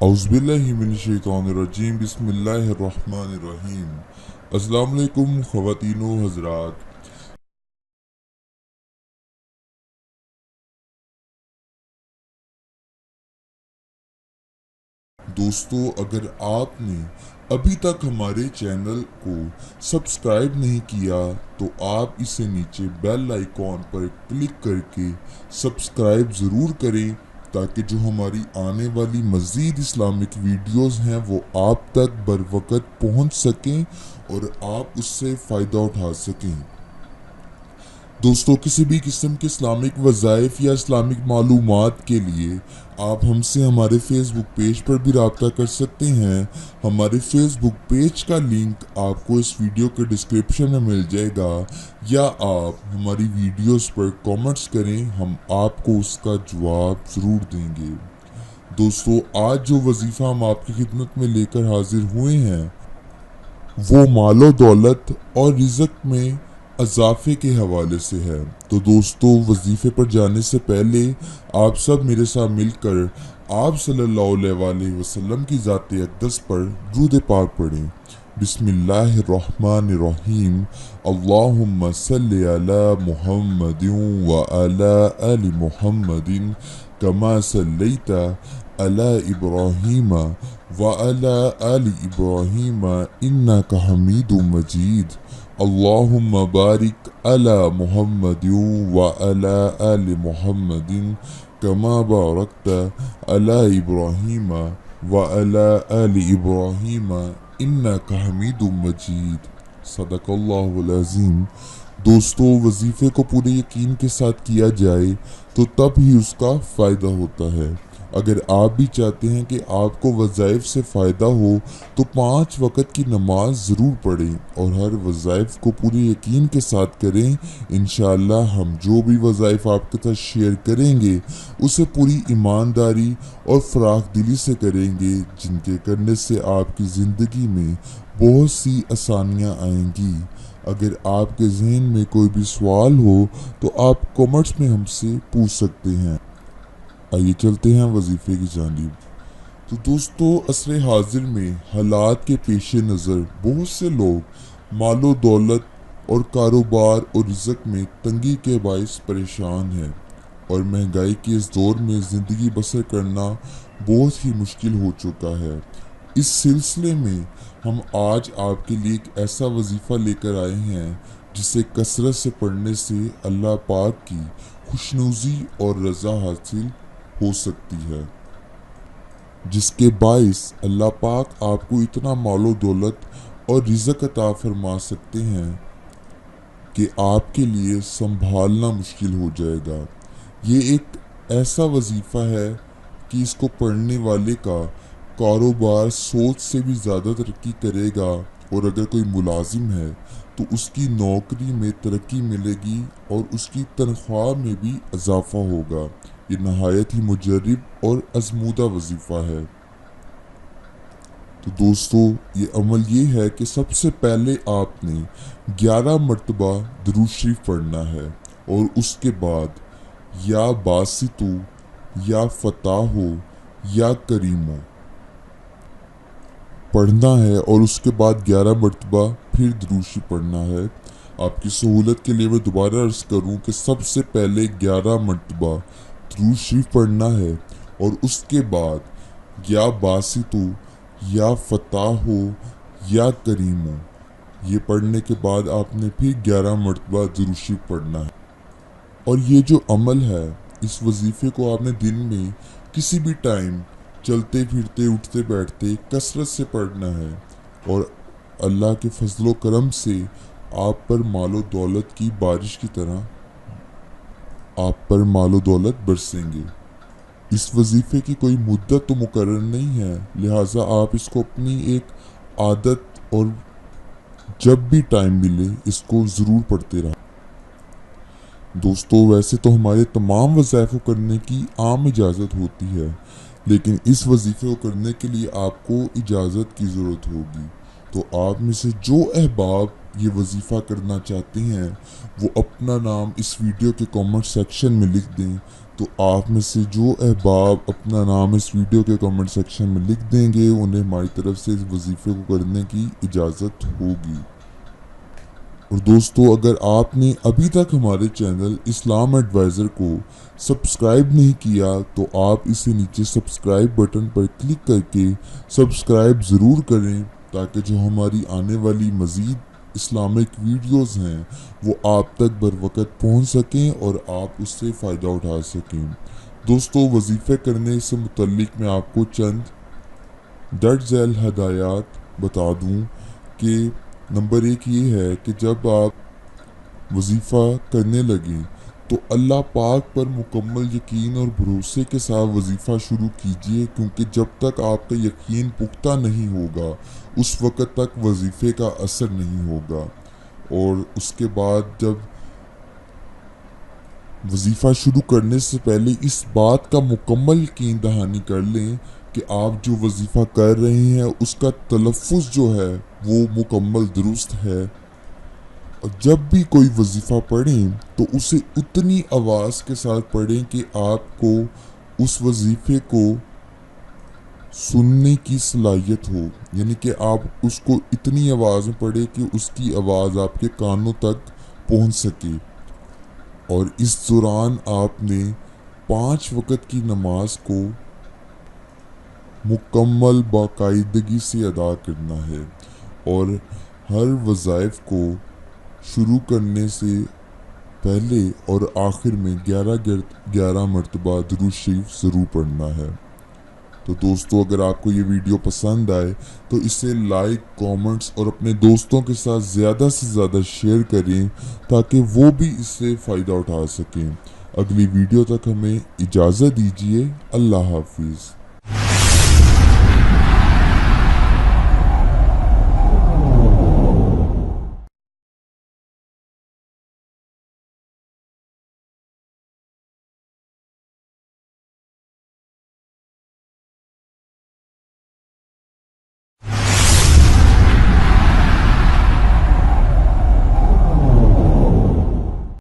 औज़ुबिल्लाहिमिनश्शैतानिर्रजीम बिस्मिल्लाहिर्रहमानिर्रहीम। अस्सलाम वालेकुम ख़वातीनो हज़रात। दोस्तों, अगर आपने अभी तक हमारे चैनल को सब्सक्राइब नहीं किया तो आप इसे नीचे बेल आइकॉन पर क्लिक करके सब्सक्राइब ज़रूर करें, ताकि जो हमारी आने वाली मज़ीद इस्लामिक वीडियोस हैं वो आप तक बर वक़्त पहुँच सकें और आप उससे फ़ायदा उठा सकें। दोस्तों, किसी भी किस्म के इस्लामिक वज़ाइफ या इस्लामिक मालूमात के लिए आप हमसे हमारे फेसबुक पेज पर भी रब्ता कर सकते हैं। हमारे फेसबुक पेज का लिंक आपको इस वीडियो के डिस्क्रिप्शन में मिल जाएगा, या आप हमारी वीडियोस पर कमेंट्स करें, हम आपको उसका जवाब ज़रूर देंगे। दोस्तों, आज जो वजीफ़ा हम आपकी खिदमत में लेकर हाजिर हुए हैं वो मालो दौलत और रिज़्क में अजाफे के हवाले से है। तो दोस्तों, वजीफे पर जाने से पहले आप सब मेरे साथ मिलकर आप सल्लल्लाहु अलैहि वसल्लम की ज़ात अक़दस पर दुरूद पाक पढ़ें। बिस्मिल्लाहिर्रहमानिर्रहीम। अल्लाहुम्मा सल्लि अला मुहम्मदिन व अला आलि मुहम्मदिन कमा सल्लैता अला इब्राहीम व अला आलि इब्राहीम इन्नका हमीदुम मजीद। अल्लाहुम्मा बारिक अला मुहम्मदिन व अला आलि मुहम्मदिन कमा बारकता अला इब्राहीम व अला आलि इब्राहीम इन्नका हमीदुम मजीद। सदक़ल्लाहुल अज़ीम। दोस्तों, वजीफ़े को पूरे यकीन के साथ किया जाए तो तब ही उसका फ़ायदा होता है। अगर आप भी चाहते हैं कि आपको वज़ाइफ से फ़ायदा हो तो 5 वक़्त की नमाज ज़रूर पढ़ें और हर वज़ाइफ को पूरे यकीन के साथ करें। इंशाअल्लाह हम जो भी वज़ाइफ आपके साथ शेयर करेंगे उसे पूरी ईमानदारी और फ़राख दिली से करेंगे, जिनके करने से आपकी ज़िंदगी में बहुत सी आसानियाँ आएंगी। अगर आपके जहन में कोई भी सवाल हो तो आप कमेंट्स में हमसे पूछ सकते हैं। आइए चलते हैं वजीफे की जानिब। तो दोस्तों, असरे हाजिर में हालात के पेश नज़र बहुत से लोग मालो दौलत और कारोबार और रिज़्क में तंगी के बायस परेशान हैं, और महंगाई के इस दौर में ज़िंदगी बसर करना बहुत ही मुश्किल हो चुका है। इस सिलसिले में हम आज आपके लिए एक ऐसा वजीफ़ा लेकर आए हैं जिसे कसरत से पढ़ने से अल्लाह पाक की खुशनुदी और रज़ा हासिल हो सकती है, जिसके बाइस अल्लाह पाक आपको इतना मालो दौलत और रिज़्क अता फरमा सकते हैं कि आपके लिए संभालना मुश्किल हो जाएगा। ये एक ऐसा वजीफ़ा है कि इसको पढ़ने वाले का कारोबार सोच से भी ज़्यादा तरक्की करेगा, और अगर कोई मुलाजिम है तो उसकी नौकरी में तरक्की मिलेगी और उसकी तनख्वाह में भी इजाफा होगा। ये नहायत ही मुजर्रिब और आजमूदा वजीफ़ा है। तो दोस्तों, ये अमल ये है कि सबसे पहले आपने 11 मरतबा दुरूद शरीफ पढ़ना है, और उसके बाद या बासितु या फताहो या करीमो पढ़ना है, और उसके बाद 11 मरतबा फिर दुरूद शरीफ पढ़ना है। आपकी सहूलत के लिए मैं दोबारा अर्ज करूँ कि सबसे पहले 11 मरतबा दुरूद शरीफ पढ़ना है, और उसके बाद या बासितु या फताहो या करीमो ये पढ़ने के बाद आपने फिर 11 मरतबा दुरूद शरीफ पढ़ना है। और ये जो अमल है, इस वजीफ़े को आपने दिन में किसी भी टाइम चलते फिरते उठते बैठते कसरत से पढ़ना है, और अल्लाह के फजलो करम से आप पर मालो दौलत की बारिश की तरह आप पर मालो दौलत बरसेंगे। इस वजीफ़े की कोई मुद्दत तो मुकर्रर नहीं है, लिहाजा आप इसको अपनी एक आदत और जब भी टाइम मिले इसको ज़रूर पढ़ते रहें। दोस्तों, वैसे तो हमारे तमाम वज़ाइफ को करने की आम इजाज़त होती है, लेकिन इस वजीफ़े को करने के लिए आपको इजाज़त की ज़रूरत होगी। तो आप में से जो अहबाब یہ وظیفہ کرنا چاہتے ہیں وہ اپنا نام اس ویڈیو کے کامنٹ سیکشن میں لکھ دیں، تو آپ میں سے جو احباب اپنا نام اس ویڈیو کے کامنٹ سیکشن میں لکھ دیں گے انہیں ہماری طرف سے اس وظیفے کو کرنے کی اجازت ہوگی۔ اور دوستو، اگر آپ نے ابھی تک ہمارے چینل اسلام ایڈوائزر کو سبسکرائب نہیں کیا تو آپ اسے نیچے سبسکرائب بٹن پر کلک کر کے سبسکرائب ضرور کریں، تاکہ جو ہماری آنے والی مزید اسلامک ویڈیوز ہیں وہ آپ تک بر وقت پہنچ سکیں اور آپ اس سے فائدہ اٹھا سکیں۔ دوستو، وظیفے کرنے سے متعلق میں آپ کو چند درج ذیل ہدایات بتا دوں کہ نمبر 1 یہ ہے کہ جب آپ وظیفہ کرنے لگیں تو اللہ پاک پر مکمل یقین اور بھروسے کے ساتھ وظیفہ شروع کیجیے، کیونکہ جب تک آپ کا یقین پختہ نہیں ہوگا اس وقت تک وظیفے کا اثر نہیں ہوگا۔ اور اس کے بعد جب وظیفہ شروع کرنے سے پہلے اس بات کا مکمل یقین دہانی کر لیں کہ آپ جو وظیفہ کر رہے ہیں اس کا تلفظ جو ہے وہ مکمل درست ہے، اور جب بھی کوئی وظیفہ پڑھیں تو اسے اتنی آواز کے ساتھ پڑھیں کہ آپ کو اس وظیفے کو سننے کی صلاحیت ہو، یعنی کہ آپ اس کو اتنی آواز میں پڑھیں کہ اس کی آواز آپ کے کانوں تک پہنچ سکے۔ اور اس دوران آپ نے 5 وقت کی نماز کو مکمل باقاعدگی سے ادا کرنا ہے، اور ہر وظائف کو شروع کرنے سے پہلے اور آخر میں 11 مرتبہ درود شریف ضرور پڑھنا ہے۔ تو دوستو، اگر آپ کو یہ ویڈیو پسند آئے تو اسے لائک، کامنٹس اور اپنے دوستوں کے ساتھ زیادہ سے زیادہ شیئر کریں تاکہ وہ بھی اس سے فائدہ اٹھا سکیں۔ اگلی ویڈیو تک ہمیں اجازت دیجیے۔ اللہ حافظ۔